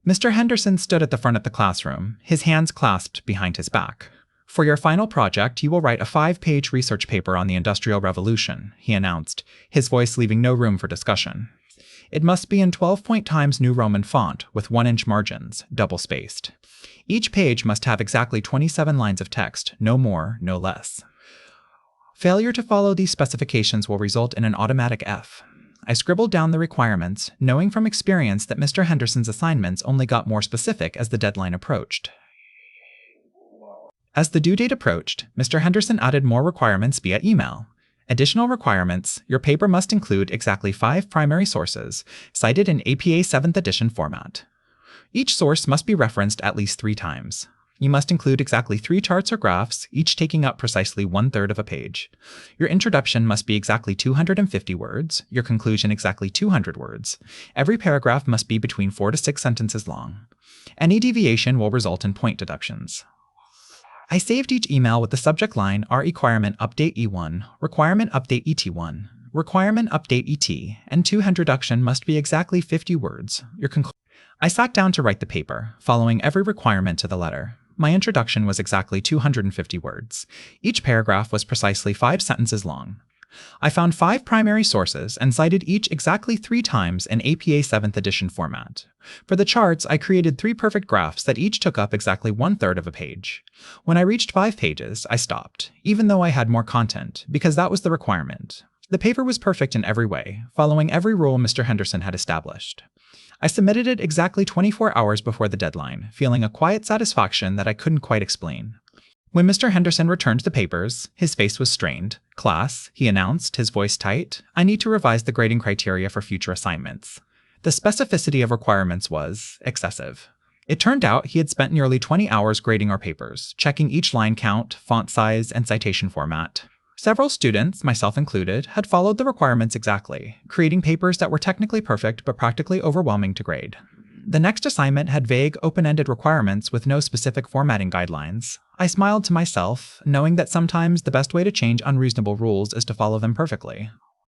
Mr. Henderson stood at the front of the classroom, his hands clasped behind his back. For your final project, you will write a 5-page research paper on the Industrial Revolution, he announced, his voice leaving no room for discussion. It must be in 12-point Times New Roman font with 1-inch margins, double-spaced. Each page must have exactly 27 lines of text, no more, no less. Failure to follow these specifications will result in an automatic F. I scribbled down the requirements, knowing from experience that Mr. Henderson's assignments only got more specific as the deadline approached. As the due date approached, Mr. Henderson added more requirements via email. Additional requirements: your paper must include exactly 5 primary sources, cited in APA 7th edition format. Each source must be referenced at least 3 times. You must include exactly 3 charts or graphs, each taking up precisely 1/3 of a page. Your introduction must be exactly 250 words, your conclusion exactly 200 words. Every paragraph must be between 4 to 6 sentences long. Any deviation will result in point deductions. I saved each email with the subject line Requirement Update E1, Requirement Update ET1, Requirement Update ET, and 2 introduction must be exactly 50 words. I sat down to write the paper, following every requirement to the letter. My introduction was exactly 250 words. Each paragraph was precisely 5 sentences long. I found 5 primary sources and cited each exactly 3 times in APA 7th edition format. For the charts, I created 3 perfect graphs that each took up exactly 1/3 of a page. When I reached 5 pages, I stopped, even though I had more content, because that was the requirement. The paper was perfect in every way, following every rule Mr. Henderson had established. I submitted it exactly 24 hours before the deadline, feeling a quiet satisfaction that I couldn't quite explain. When Mr. Henderson returned the papers, his face was strained. "Class," he announced, his voice tight, "I need to revise the grading criteria for future assignments." The specificity of requirements was excessive. It turned out he had spent nearly 20 hours grading our papers, checking each line count, font size, and citation format. Several students, myself included, had followed the requirements exactly, creating papers that were technically perfect but practically overwhelming to grade. The next assignment had vague, open-ended requirements with no specific formatting guidelines. I smiled to myself, knowing that sometimes the best way to change unreasonable rules is to follow them perfectly.